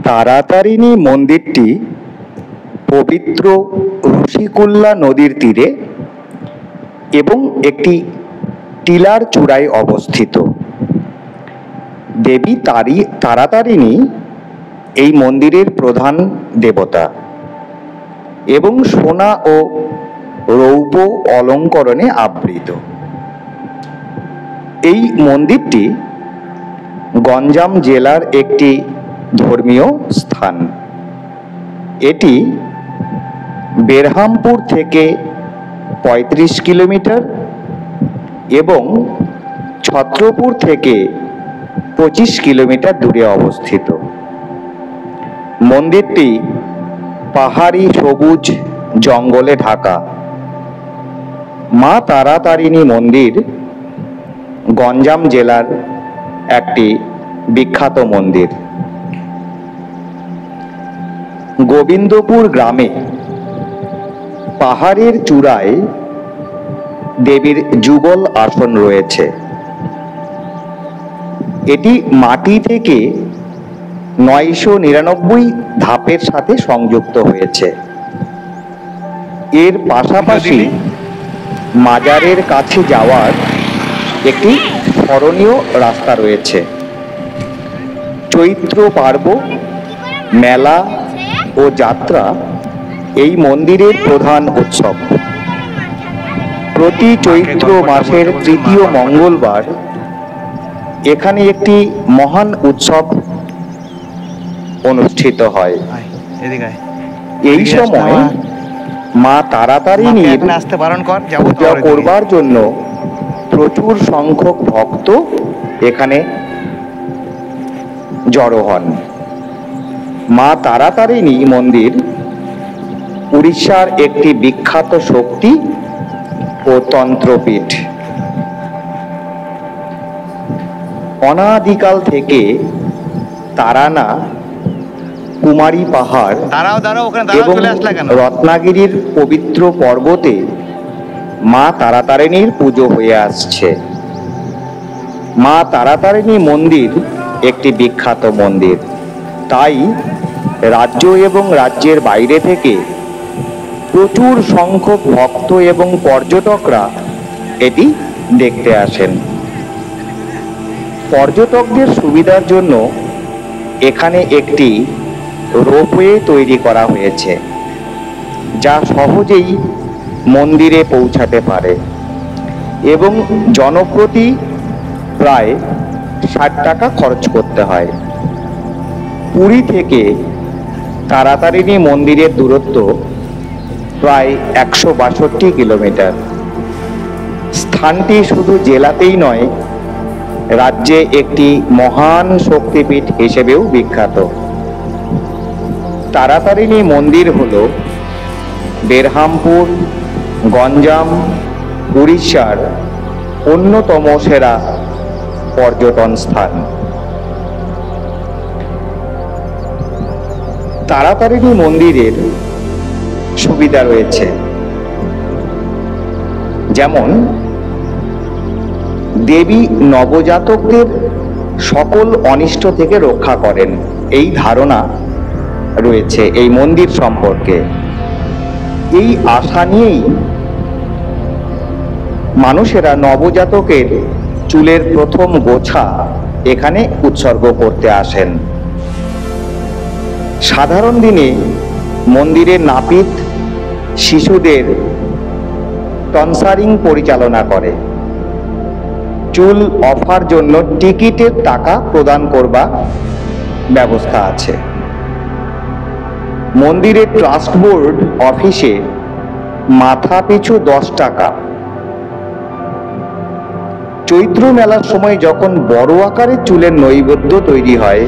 তারাতারিণী মন্দিরটি পবিত্র ঋষিকুল্যা নদীর তীরে এবং একটি টিলার চূড়ায় অবস্থিত। দেবী তারাতারিণী এই মন্দিরের প্রধান দেবতা এবং সোনা ও রৌপ্য অলঙ্করণে আবৃত। এই মন্দিরটি গঞ্জাম জেলার একটি ধর্মীয় স্থান। এটি বেরহামপুর থেকে ৩৫ কিলোমিটার এবং ছত্রপুর থেকে ২৫ কিলোমিটার দূরে অবস্থিত। মন্দিরটি পাহাড়ি সবুজ জঙ্গলে ঢাকা। মা তারাতারিণী মন্দির গঞ্জাম জেলার একটি বিখ্যাত মন্দির। গোবিন্দপুর গ্রামে পাহাড়ের চূড়ায় দেবীর যুগল আসন রয়েছে। এটি মাটি থেকে ৯৯৯ ধাপের সাথে সংযুক্ত হয়েছে। এর পাশাপাশি মাজারের কাছে যাওয়ার একটি স্মরণীয় রাস্তা রয়েছে। চৈত্র পার্ব, মেলা ও যাত্রা এই মন্দিরের প্রধান উৎসব। প্রতি চৈত্র মাসের তৃতীয় মঙ্গলবার এখানে একটি মহান উৎসব অনুষ্ঠিত হয়। এই সময় মা তারাতারিণীর পূজা করবার জন্য প্রচুর সংখ্যক ভক্ত এখানে জড়ো হন। মা তারাতারিণী মন্দির উড়িষ্যার একটি বিখ্যাত শক্তি ও তন্ত্রপীঠ। অনাদিকাল থেকে তারানা, কুমারী পাহাড় এবং রত্নাগিরির পবিত্র পর্বতে মা তারাতারিণীর পুজো হয়ে আসছে। মা তারাতারিণী মন্দির একটি বিখ্যাত মন্দির, তাই রাজ্য এবং রাজ্যের বাইরে থেকে প্রচুর সংখ্যক ভক্ত এবং পর্যটকরা এটি দেখতে আসেন। পর্যটকদের সুবিধার জন্য এখানে একটি রোপওয়ে তৈরি করা হয়েছে, যা সহজেই মন্দিরে পৌঁছাতে পারে এবং জনপ্রতি প্রায় ৬০ টাকা খরচ করতে হয়। পুরী থেকে তারাতারিণী মন্দিরের দূরত্ব প্রায় ১৬২ কিলোমিটার। স্থানটি শুধু জেলাতেই নয়, রাজ্যে একটি মহান শক্তিপীঠ হিসেবেও বিখ্যাত। তারাতারিণী মন্দির হল বেরহামপুর, গঞ্জাম, উড়িষ্যার অন্যতম সেরা পর্যটন স্থান। তারাতারিণী মন্দিরের সুবিধা রয়েছে, যেমন দেবী নবজাতকদের সকল অনিষ্ট থেকে রক্ষা করেন, এই ধারণা রয়েছে এই মন্দির সম্পর্কে। এই আশা নিয়েই মানুষেরা নবজাতকের চুলের প্রথম গোছা এখানে উৎসর্গ করতে আসেন। সাধারণ দিনে মন্দিরের নাপিত শিশুদের টনসারিং পরিচালনা করে। চুল অফার জন্য টিকিটের টাকা প্রদান করবার ব্যবস্থা আছে। মন্দিরের ট্রাস্ট বোর্ড অফিসে মাথা পিছু ১০ টাকা। চৈত্র মেলার সময় যখন বড় আকারের চুলের নৈবেদ্য তৈরি হয়,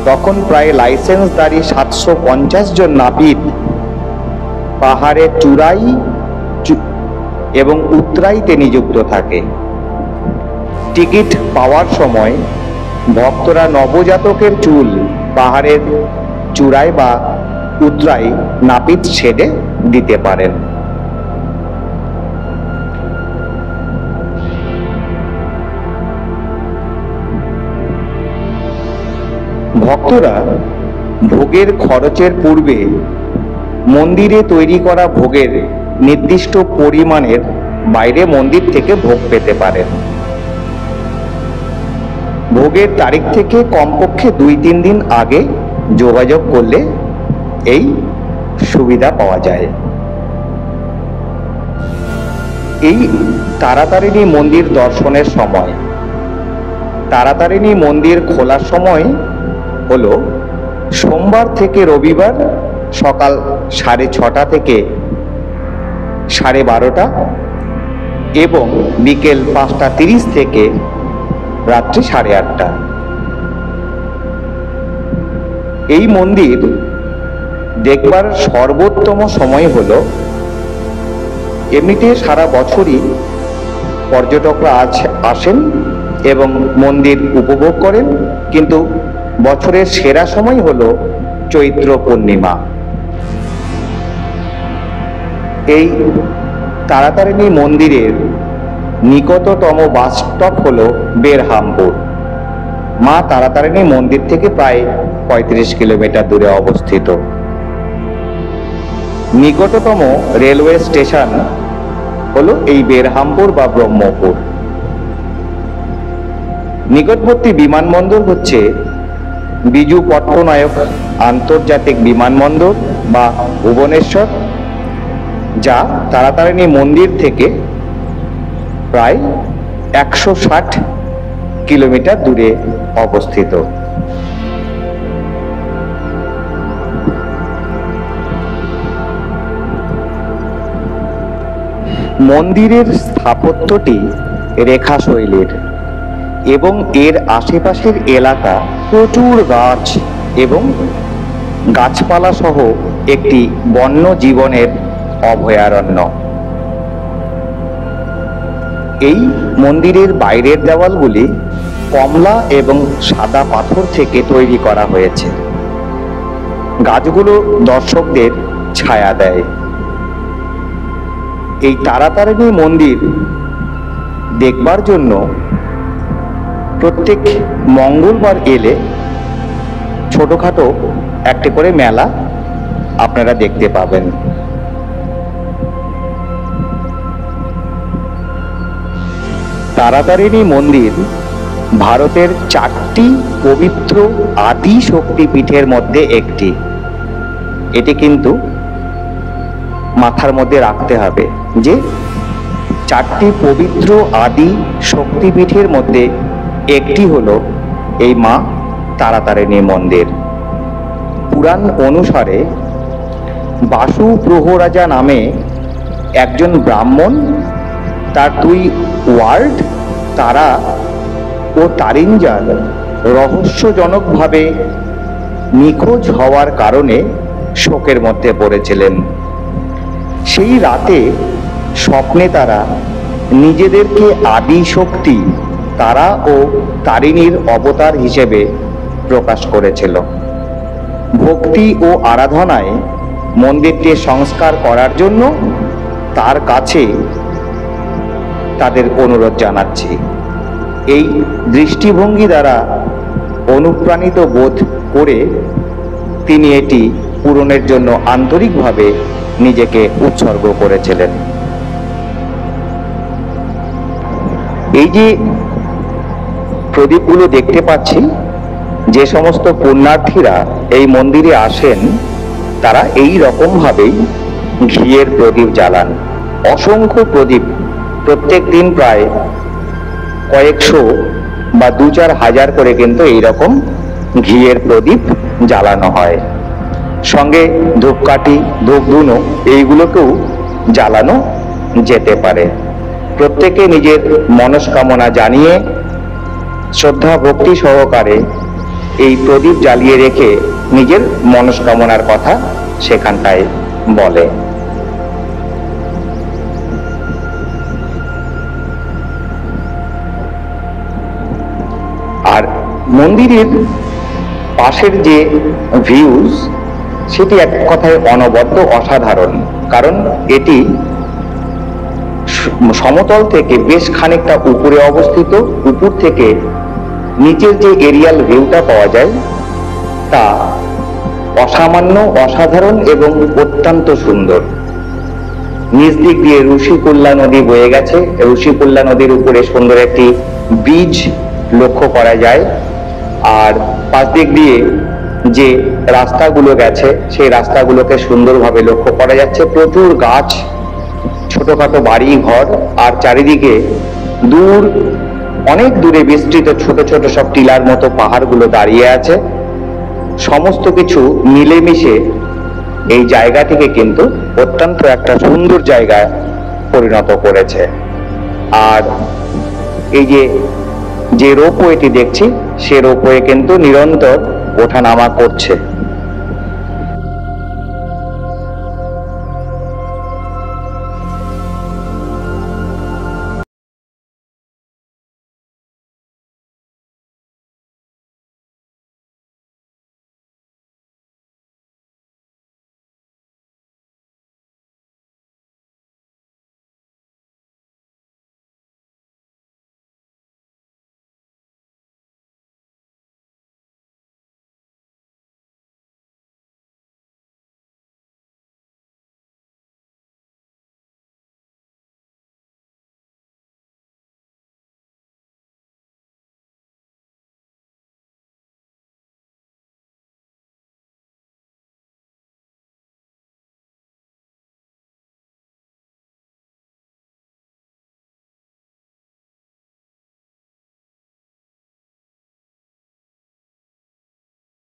তখন প্রায় লাইসেন্সধারী ৭৫০ জন নাপিত পাহাড়ের চূড়াই এবং উতরাইতে নিযুক্ত থাকে। টিকিট পাওয়ার সময় ভক্তরা নবজাতকের চুল পাহাড়ের চূড়ায় বা উতরাই নাপিত ছেড়ে দিতে পারেন। ভক্তরা ভোগের খরচের পূর্বে মন্দিরে তৈরি করা ভোগের নির্দিষ্ট পরিমাণের বাইরে মন্দির থেকে ভোগ পেতে পারেন। ভোগের তারিখ থেকে কমপক্ষে 2-3 দিন আগে যোগাযোগ করলে এই সুবিধা পাওয়া যায়। এই তারাতারিণী মন্দির দর্শনের সময়, তারাতারিণী মন্দির খোলার সময় হলো সোমবার থেকে রবিবার সকাল 6:30 থেকে 12:30 এবং বিকেল 5:30 থেকে রাত্রি 8:30। এই মন্দির দেখবার সর্বোত্তম সময় হলো, এমনিতে সারা বছরই পর্যটকরা আসেন এবং মন্দির উপভোগ করেন, কিন্তু বছরের সেরা সময় হলো চৈত্র পূর্ণিমা। এই তারাতারিণী মন্দিরের নিকটতম বাস স্টপ হলো বেরহামপুর। মা তারাতারিণী মন্দির থেকে প্রায় 35 কিলোমিটার দূরে অবস্থিত। নিকটতম রেলওয়ে স্টেশন হলো এই বেরহামপুর বা ব্রহ্মপুর। নিকটবর্তী বিমানবন্দর হচ্ছে বিজু পট্টনায়ক আন্তর্জাতিক বিমানবন্দর বা ভুবনেশ্বর, যা তারাতারিণী মন্দির থেকে প্রায় 160 কিলোমিটার দূরে অবস্থিত। মন্দিরের স্থাপত্যটি রেখা শৈলীর এবং এর আশেপাশের এলাকা প্রচুর গাছ এবং গাছপালা সহ একটি বন্য জীবনের অভয়ারণ্য। এই মন্দিরের বাইরের দেওয়ালগুলি কমলা এবং সাদা পাথর থেকে তৈরি করা হয়েছে। গাছগুলো দর্শকদের ছায়া দেয়। এই তারাতারিণী মন্দির দেখবার জন্য প্রত্যেক মঙ্গলবার এলে ছোটখাটো একটি করে মেলা আপনারা দেখতে পাবেন। তারাতারিণী মন্দির ভারতের 4টি পবিত্র আদি শক্তিপীঠের মধ্যে একটি। এটি কিন্তু মাথার মধ্যে রাখতে হবে যে 4টি পবিত্র আদি শক্তিপীঠের মধ্যে একটি হলো এই মা তারাতারিণী মন্দির। পুরাণ অনুসারে বাসু প্রহরাজা নামে একজন ব্রাহ্মণ তার 2 ওয়ার্ড তারা ও তারিঞ্জার রহস্যজনকভাবে নিখোঁজ হওয়ার কারণে শোকের মধ্যে পড়েছিলেন। সেই রাতে স্বপ্নে তারা নিজেদেরকে আদি শক্তি তারা ও তারিণীর অবতার হিসেবে প্রকাশ করেছিল। ভক্তি ও আরাধনায় মন্দিরটি সংস্কার করার জন্য তার কাছে তাদের অনুরোধ জানাচ্ছি। এই দৃষ্টিভঙ্গি দ্বারা অনুপ্রাণিত বোধ করে তিনি এটি পূরণের জন্য আন্তরিকভাবে নিজেকে উৎসর্গ করেছিলেন। এই যে প্রদীপগুলো দেখতে পাচ্ছি, যে সমস্ত পুণ্যার্থীরা এই মন্দিরে আসেন তারা এই রকম ভাবেই ঘিয়ের প্রদীপ জ্বালান। অসংখ্য প্রদীপ প্রত্যেক দিন প্রায় কয়েকশো বা 2-4 হাজার করে কিন্তু এইরকম ঘিয়ের প্রদীপ জ্বালানো হয়। সঙ্গে ধূপকাঠি, ধূপধুনো এইগুলোকেও জ্বালানো যেতে পারে। প্রত্যেকে নিজের মনস্কামনা জানিয়ে শ্রদ্ধা ভক্তি সহকারে এই প্রদীপ জ্বালিয়ে রেখে নিজের মনস্কামনার কথা সেখানটায় বলে। আর মন্দিরের পাশের যে ভিউজ, সেটি এক কথায় অনবদ্য অসাধারণ। কারণ এটি সমতল থেকে বেশ খানিকটা উপরে অবস্থিত। উপর থেকে নিচের যে এরিয়াল ভিউটা পাওয়া যায় তা অসামান্য, অসাধারণ এবং অত্যন্ত সুন্দর। নিচ দিক দিয়ে ঋষিকুল্যা নদী বয়ে গেছে। ঋষিকুল্যা নদীর উপরে সুন্দর একটি ব্রিজ লক্ষ্য করা যায়। আর পাশ দিক দিয়ে যে রাস্তাগুলো গেছে সেই রাস্তাগুলোকে সুন্দরভাবে লক্ষ্য করা যাচ্ছে। প্রচুর গাছ, ছোটখাটো বাড়ি ঘর, আর চারিদিকে দূর, অনেক দূরে বিস্তৃত ছোট ছোট সব টিলার মতো পাহাড়গুলো দাঁড়িয়ে আছে। সমস্ত কিছু মিলেমিশে এই জায়গাটিকে কিন্তু অত্যন্ত একটা সুন্দর জায়গায় পরিণত করেছে। আর এই যে রোপওয়েটি দেখছি, সে রোপওয়ে কিন্তু নিরন্তর ওঠানামা করছে।